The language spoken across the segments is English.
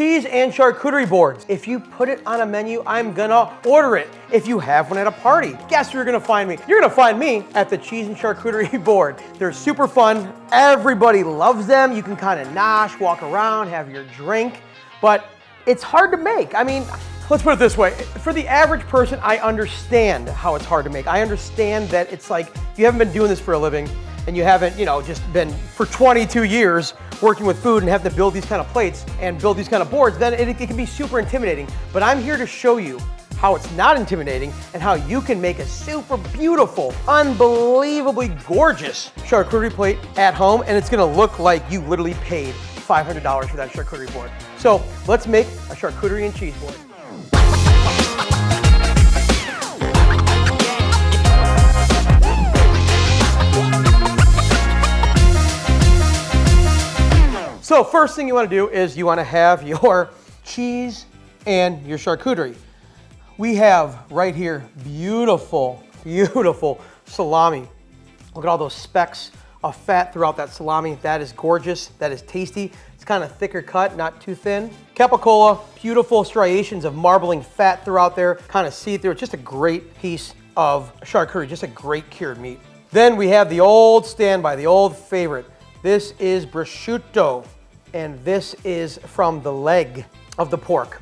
cheese and charcuterie boards. If you put it on a menu, I'm gonna order it. If you have one at a party, guess where you're gonna find me? You're gonna find me at the cheese and charcuterie board. They're super fun. Everybody loves them. You can kind of nosh, walk around, have your drink, but it's hard to make. I mean, let's put it this way. For the average person, I understand how it's hard to make. I understand that it's like, if you haven't been doing this for a living and you haven't, just been for 22 years working with food and have to build these kind of plates and build these kind of boards, then it can be super intimidating. But I'm here to show you how it's not intimidating and how you can make a super beautiful, unbelievably gorgeous charcuterie plate at home, and it's gonna look like you literally paid $500 for that charcuterie board. So let's make a charcuterie and cheese board. So first thing you want to do is you want to have your cheese and your charcuterie. We have right here beautiful, beautiful salami. Look at all those specks of fat throughout that salami. That is gorgeous. That is tasty. It's kind of thicker cut, not too thin. Capicola, beautiful striations of marbling fat throughout there, kind of see-through. It's just a great piece of charcuterie, just a great cured meat. Then we have the old standby, the old favorite. This is prosciutto, and this is from the leg of the pork.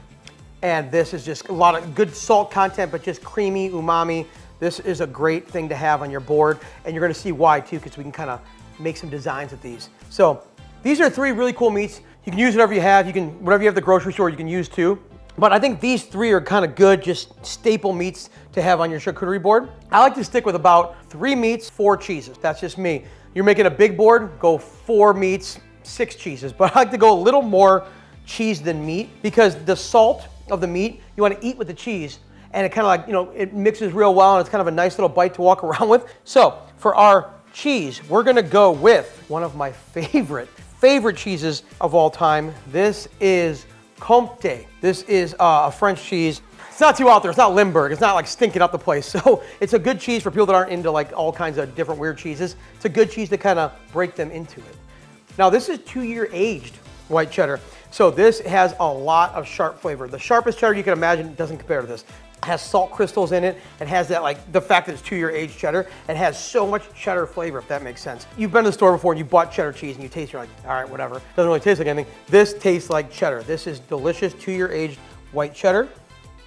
And this is just a lot of good salt content, but just creamy, umami. This is a great thing to have on your board, and you're gonna see why too, because we can kind of make some designs with these. So these are three really cool meats. You can use whatever you have. Whatever you have at the grocery store, you can use too. But I think these three are kind of good, just staple meats to have on your charcuterie board. I like to stick with about 3 meats, 4 cheeses. That's just me. You're making a big board, go 4 meats, 6 cheeses. But I like to go a little more cheese than meat, because the salt of the meat, you want to eat with the cheese, and it kind of like, it mixes real well, and it's kind of a nice little bite to walk around with. So for our cheese, we're gonna go with one of my favorite cheeses of all time. This is Comté. This is a French cheese. It's not too out there. It's not Limburg. It's not like stinking up the place. So it's a good cheese for people that aren't into like all kinds of different weird cheeses. It's a good cheese to kind of break them into it. Now this is 2-year aged white cheddar. So this has a lot of sharp flavor. The sharpest cheddar you can imagine doesn't compare to this. It has salt crystals in it. It has that, like, the fact that it's 2-year aged cheddar. It has so much cheddar flavor, if that makes sense. You've been to the store before and you bought cheddar cheese and you taste, you're like, all right, whatever. Doesn't really taste like anything. This tastes like cheddar. This is delicious 2-year aged white cheddar.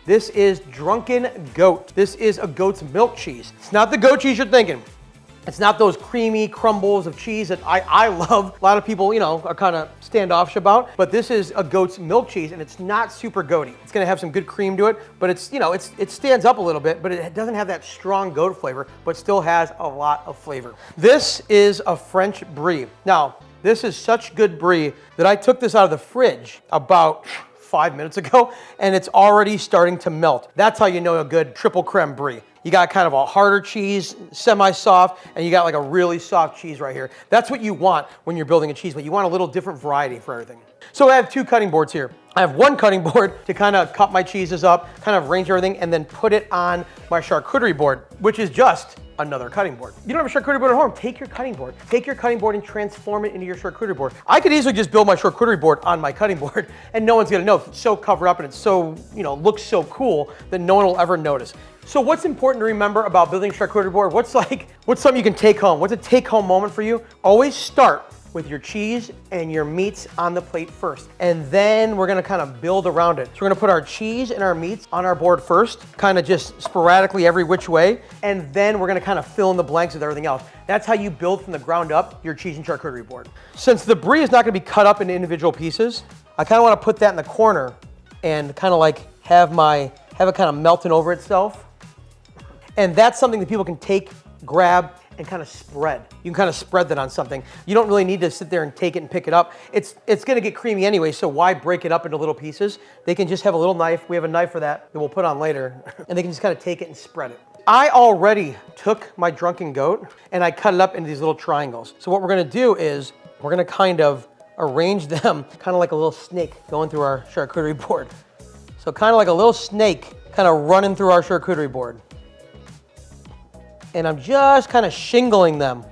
This is Drunken Goat. This is a goat's milk cheese. It's not the goat cheese you're thinking. It's not those creamy crumbles of cheese that I love. A lot of people, are kind of standoffish about, but this is a goat's milk cheese, and it's not super goaty. It's gonna have some good cream to it, but it stands up a little bit, but it doesn't have that strong goat flavor, but still has a lot of flavor. This is a French brie. Now, this is such good brie that I took this out of the fridge about 5 minutes ago, and it's already starting to melt. That's how you know a good triple creme brie. You got kind of a harder cheese, semi-soft, and you got like a really soft cheese right here. That's what you want when you're building a cheese, but you want a little different variety for everything. So I have 2 cutting boards here. I have one cutting board to kind of cut my cheeses up, kind of arrange everything, and then put it on my charcuterie board, which is just another cutting board. You don't have a charcuterie board at home, take your cutting board. Take your cutting board and transform it into your charcuterie board. I could easily just build my charcuterie board on my cutting board and no one's gonna know. It's so covered up and it's so, looks so cool that no one will ever notice. So what's important to remember about building a charcuterie board? What's something you can take home? What's a take home moment for you? Always start with your cheese and your meats on the plate first. And then we're gonna kind of build around it. So we're gonna put our cheese and our meats on our board first, kind of just sporadically every which way. And then we're gonna kind of fill in the blanks with everything else. That's how you build from the ground up your cheese and charcuterie board. Since the brie is not gonna be cut up into individual pieces, I kind of wanna put that in the corner and kind of like have it kind of melting over itself. And that's something that people can take, grab, and kind of spread. You can kind of spread that on something. You don't really need to sit there and take it and pick it up. It's gonna get creamy anyway, so why break it up into little pieces? They can just have a little knife. We have a knife for that we'll put on later. And they can just kind of take it and spread it. I already took my Drunken Goat and I cut it up into these little triangles. So what we're gonna do is we're gonna kind of arrange them kind of like a little snake going through our charcuterie board. So kind of like a little snake kind of running through our charcuterie board. And I'm just kind of shingling them.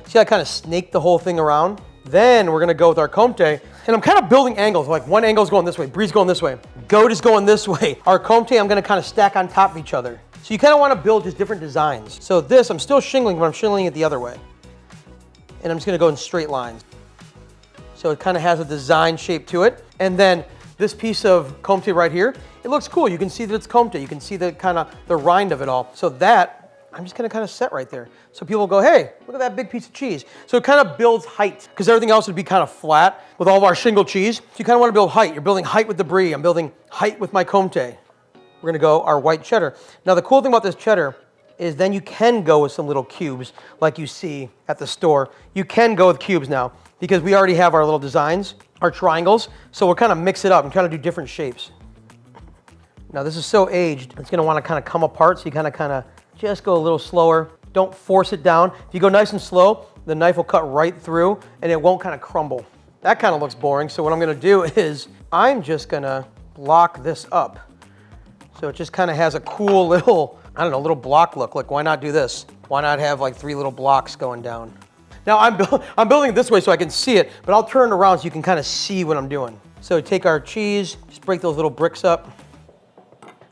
See, I kind of snake the whole thing around. Then we're gonna go with our Comté. And I'm kind of building angles, like one angle's going this way, Brie's going this way, goat is going this way. Our comté I'm gonna kind of stack on top of each other. So you kind of want to build just different designs. So this, I'm still shingling, but I'm shingling it the other way. And I'm just gonna go in straight lines. So it kind of has a design shape to it. And then this piece of comté right here, it looks cool. You can see that it's comté. You can see the kind of the rind of it all. So that, I'm just gonna kind of set right there. So people go, hey, look at that big piece of cheese. So it kind of builds height because everything else would be kind of flat with all of our shingle cheese. So you kind of want to build height. You're building height with the brie. I'm building height with my comté. We're gonna go our white cheddar. Now the cool thing about this cheddar is then you can go with some little cubes like you see at the store. You can go with cubes now because we already have our little designs, our triangles. So we'll kind of mix it up and try to do different shapes. Now this is so aged, it's gonna want to kind of come apart. So you kind of just go a little slower. Don't force it down. If you go nice and slow, the knife will cut right through and it won't kind of crumble. That kind of looks boring. So what I'm gonna do is I'm just gonna block this up. So it just kind of has a cool little, I don't know, little block look. Like why not do this? Why not have like 3 little blocks going down? Now I'm building it this way so I can see it, but I'll turn it around so you can kind of see what I'm doing. So take our cheese, just break those little bricks up.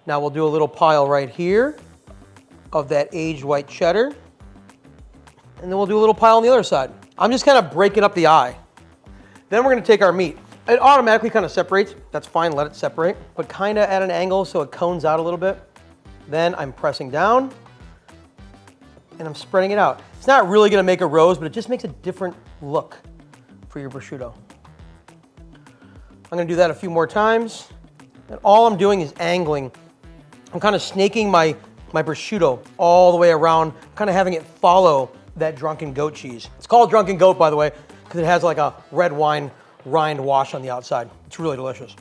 Now we'll do a little pile right here of that aged white cheddar. And then we'll do a little pile on the other side. I'm just kind of breaking up the eye. Then we're gonna take our meat. It automatically kind of separates. That's fine, let it separate. But kind of at an angle so it cones out a little bit. Then I'm pressing down and I'm spreading it out. It's not really gonna make a rose, but it just makes a different look for your prosciutto. I'm gonna do that a few more times. And all I'm doing is angling. I'm kind of snaking my prosciutto all the way around, kind of having it follow that drunken goat cheese. It's called drunken goat, by the way, because it has like a red wine rind wash on the outside. It's really delicious.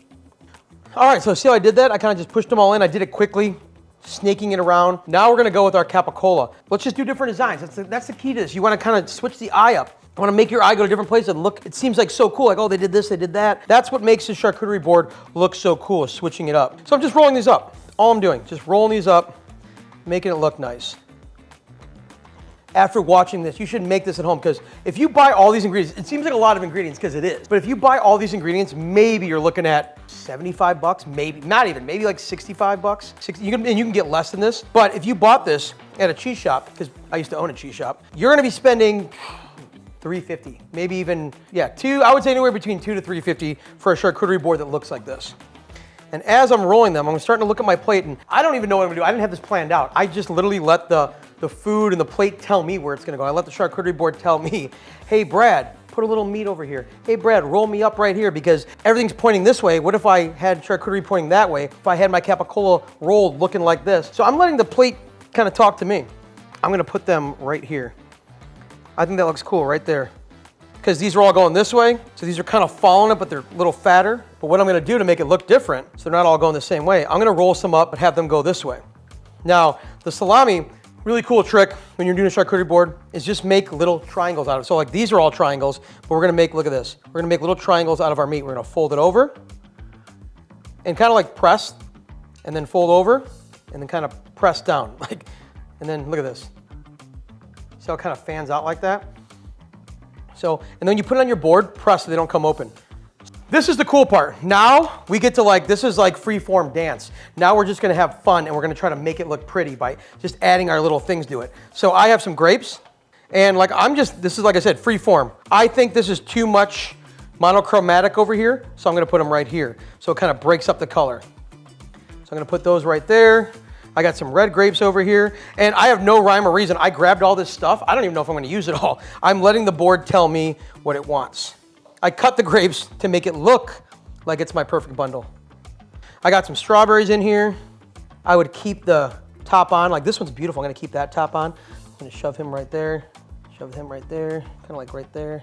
All right, so see how I did that? I kind of just pushed them all in. I did it quickly, snaking it around. Now we're gonna go with our capicola. Let's just do different designs. That's the key to this. You wanna kind of switch the eye up. You wanna make your eye go to different places and look, it seems like so cool. Like, oh, they did this, they did that. That's what makes the charcuterie board look so cool, is switching it up. So I'm just rolling these up. All I'm doing, just rolling these up, making it look nice. After watching this, you should make this at home because if you buy all these ingredients, it seems like a lot of ingredients because it is, but if you buy all these ingredients, maybe you're looking at 75 bucks, maybe, not even, maybe like 65 bucks. And you can get less than this, but if you bought this at a cheese shop, because I used to own a cheese shop, you're gonna be spending $350, maybe even, yeah, I would say anywhere between $200 to $350 for a charcuterie board that looks like this. And as I'm rolling them, I'm starting to look at my plate and I don't even know what I'm gonna do. I didn't have this planned out. I just literally let the food and the plate tell me where it's gonna go. I let the charcuterie board tell me, hey Brad, put a little meat over here. Hey Brad, roll me up right here because everything's pointing this way. What if I had charcuterie pointing that way? If I had my capicola rolled looking like this? So I'm letting the plate kind of talk to me. I'm gonna put them right here. I think that looks cool right there. Because these are all going this way, so these are kind of following it, but they're a little fatter. But what I'm gonna do to make it look different, so they're not all going the same way, I'm gonna roll some up but have them go this way. Now, the salami, really cool trick when you're doing a charcuterie board is just make little triangles out of it. So like these are all triangles, but we're gonna make, look at this. We're gonna make little triangles out of our meat. We're gonna fold it over and kind of like press and then fold over and then kind of press down. And then look at this. See how it kind of fans out like that? So, and then when you put it on your board, press so they don't come open. This is the cool part. Now we get to this is like free form dance. Now we're just gonna have fun and we're gonna try to make it look pretty by just adding our little things to it. So I have some grapes and this is like I said, free form. I think this is too much monochromatic over here, so I'm gonna put them right here. So it kind of breaks up the color. So I'm gonna put those right there. I got some red grapes over here, and I have no rhyme or reason. I grabbed all this stuff. I don't even know if I'm gonna use it all. I'm letting the board tell me what it wants. I cut the grapes to make it look like it's my perfect bundle. I got some strawberries in here. I would keep the top on, like this one's beautiful. I'm gonna keep that top on. I'm gonna shove him right there, shove him right there, kind of like right there.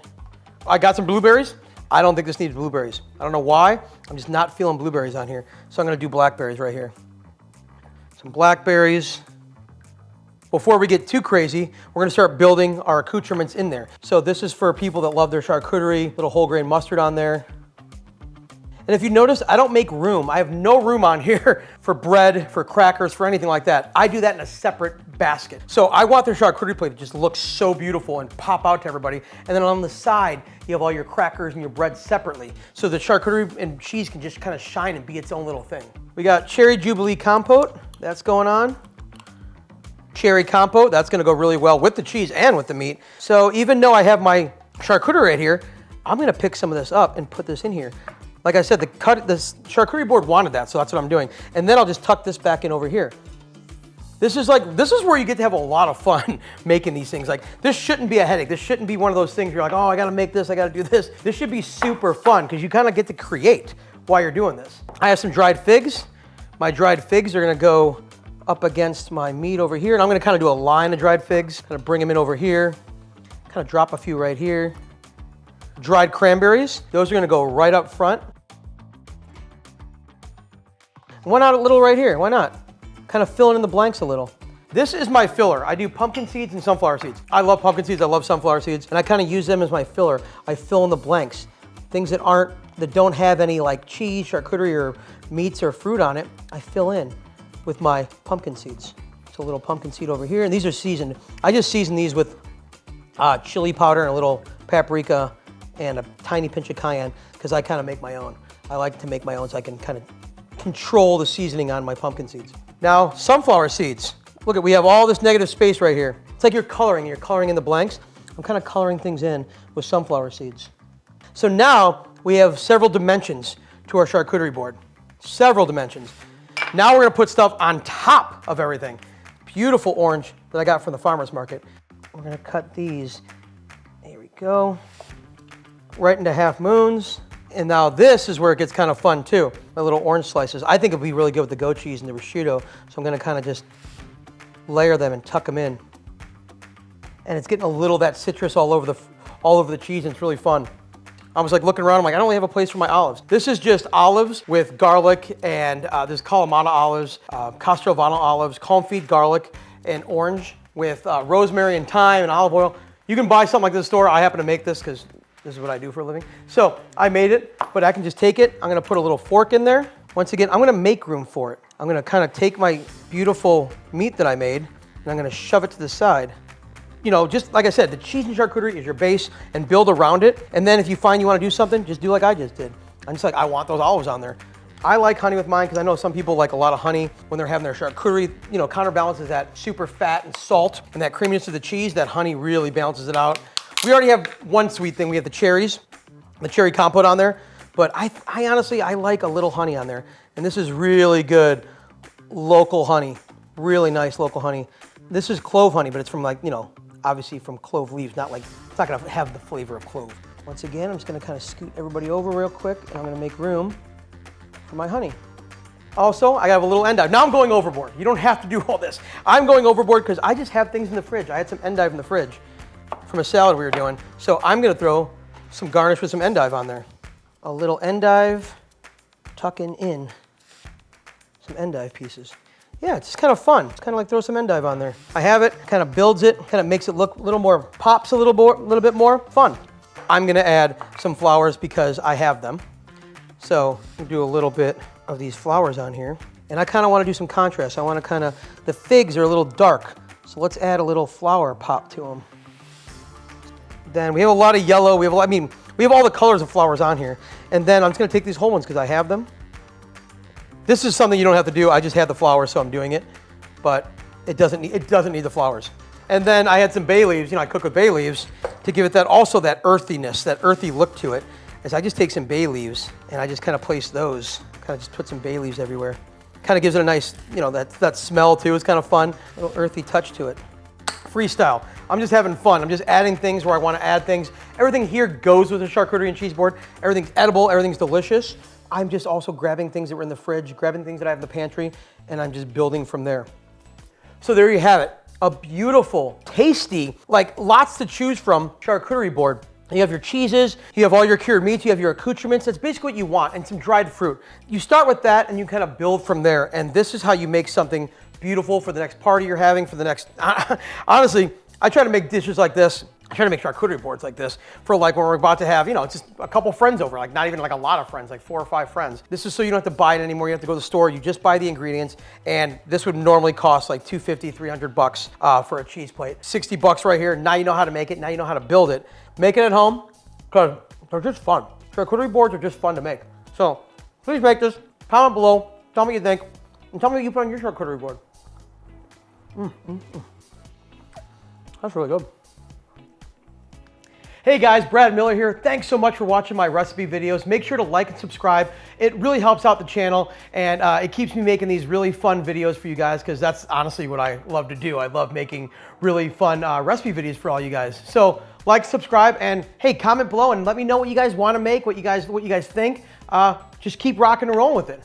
I got some blueberries. I don't think this needs blueberries. I don't know why. I'm just not feeling blueberries on here. So I'm gonna do blackberries right here. Some blackberries. Before we get too crazy, we're gonna start building our accoutrements in there. So this is for people that love their charcuterie, little whole grain mustard on there. And if you notice, I don't make room. I have no room on here for bread, for crackers, for anything like that. I do that in a separate basket. So I want their charcuterie plate to just look so beautiful and pop out to everybody. And then on the side, you have all your crackers and your bread separately. So the charcuterie and cheese can just kind of shine and be its own little thing. We got cherry jubilee compote, that's going on. Cherry compote, that's gonna go really well with the cheese and with the meat. So even though I have my charcuterie right here, I'm gonna pick some of this up and put this in here. Like I said, this charcuterie board wanted that, so that's what I'm doing. And then I'll just tuck this back in over here. This is where you get to have a lot of fun making these things. Like, this shouldn't be a headache. This shouldn't be one of those things you're like, oh, I gotta make this, I gotta do this. This should be super fun because you kind of get to create while you're doing this. I have some dried figs. My dried figs are gonna go up against my meat over here, and I'm gonna kind of do a line of dried figs, kind of bring them in over here, kind of drop a few right here. Dried cranberries, those are gonna go right up front. Why not a little right here? Why not? Kind of filling in the blanks a little. This is my filler. I do pumpkin seeds and sunflower seeds. I love pumpkin seeds, I love sunflower seeds, and I kind of use them as my filler. I fill in the blanks. Things that don't have any like cheese, charcuterie, or meats or fruit on it, I fill in with my pumpkin seeds. So a little pumpkin seed over here, and these are seasoned. I just season these with chili powder and a little paprika and a tiny pinch of cayenne because I kind of make my own. I like to make my own so I can kind of control the seasoning on my pumpkin seeds. Now, sunflower seeds. Look at, we have all this negative space right here. It's like you're coloring in the blanks. I'm kind of coloring things in with sunflower seeds. So now we have several dimensions to our charcuterie board. Several dimensions. Now we're gonna put stuff on top of everything. Beautiful orange that I got from the farmer's market. We're gonna cut these, here we go, right into half moons. And now this is where it gets kind of fun too. My little orange slices. I think it'd be really good with the goat cheese and the prosciutto. So I'm gonna kind of just layer them and tuck them in. And it's getting a little of that citrus all over the cheese, and it's really fun. I was like looking around, I'm like, I don't really have a place for my olives. This is just olives with garlic and this Kalamata olives, Castrovillo olives, confit garlic, and orange with rosemary and thyme and olive oil. You can buy something like this in the store. I happen to make this because this is what I do for a living. So I made it, but I can just take it. I'm gonna put a little fork in there. Once again, I'm gonna make room for it. I'm gonna kind of take my beautiful meat that I made, and I'm gonna shove it to the side. You know, just like I said, the cheese and charcuterie is your base, and build around it. And then if you find you wanna do something, just do like I just did. I'm just like, I want those olives on there. I like honey with mine because I know some people like a lot of honey when they're having their charcuterie. You know, counterbalances that super fat and salt, and that creaminess of the cheese. That honey really balances it out. We already have one sweet thing. We have the cherries, the cherry compote on there. But I honestly, I like a little honey on there. And this is really good local honey. Really nice local honey. This is clove honey, but it's from, like, you know, obviously from clove leaves, not like, it's not gonna have the flavor of clove. Once again, I'm just gonna kind of scoot everybody over real quick, and I'm gonna make room for my honey. Also, I have a little endive. Now I'm going overboard. You don't have to do all this. I'm going overboard because I just have things in the fridge. I had some endive in the fridge from a salad we were doing. So I'm gonna throw some garnish with some endive on there. A little endive, tucking in some endive pieces. Yeah, it's just kind of fun. It's kind of like throw some endive on there. I have it, kind of builds it, kind of makes it look a little more, pops a little bit more fun. I'm gonna add some flowers because I have them. So I'm gonna do a little bit of these flowers on here. And I kind of want to do some contrast. I want to kind of, the figs are a little dark. So let's add a little flower pop to them. Then we have a lot of yellow. We have all the colors of flowers on here. And then I'm just gonna take these whole ones because I have them. This is something you don't have to do. I just had the flowers, so I'm doing it. But it doesn't need the flowers. And then I had some bay leaves. You know, I cook with bay leaves to give it that earthiness, that earthy look to it. Is I just take some bay leaves and I just kind of place those. Kind of just put some bay leaves everywhere. Kind of gives it a nice, you know, that smell too. It's kind of fun. A little earthy touch to it. Freestyle. I'm just having fun. I'm just adding things where I want to add things. Everything here goes with the charcuterie and cheese board. Everything's edible. Everything's delicious. I'm just also grabbing things that were in the fridge, grabbing things that I have in the pantry, and I'm just building from there. So there you have it. A beautiful, tasty, like lots to choose from charcuterie board. You have your cheeses, you have all your cured meats, you have your accoutrements. That's basically what you want, and some dried fruit. You start with that and you kind of build from there. And this is how you make something beautiful for the next party you're having, for the next, honestly, I try to make dishes like this I try to make charcuterie boards like this for like when we're about to have, you know, just a couple friends over, like not even like a lot of friends, like 4 or 5 friends. This is so you don't have to buy it anymore. You don't have to go to the store. You just buy the ingredients, and this would normally cost like $250, $300 for a cheese plate. $60 right here. Now you know how to make it. Now you know how to build it. Make it at home because they're just fun. Charcuterie boards are just fun to make. So please make this. Comment below. Tell me what you think, and tell me what you put on your charcuterie board. That's really good. Hey guys, Brad Miller here. Thanks so much for watching my recipe videos. Make sure to like and subscribe. It really helps out the channel, and it keeps me making these really fun videos for you guys, because that's honestly what I love to do. I love making really fun recipe videos for all you guys. So like, subscribe, and hey, comment below and let me know what you guys want to make, what you guys think. Just keep rocking and rolling with it.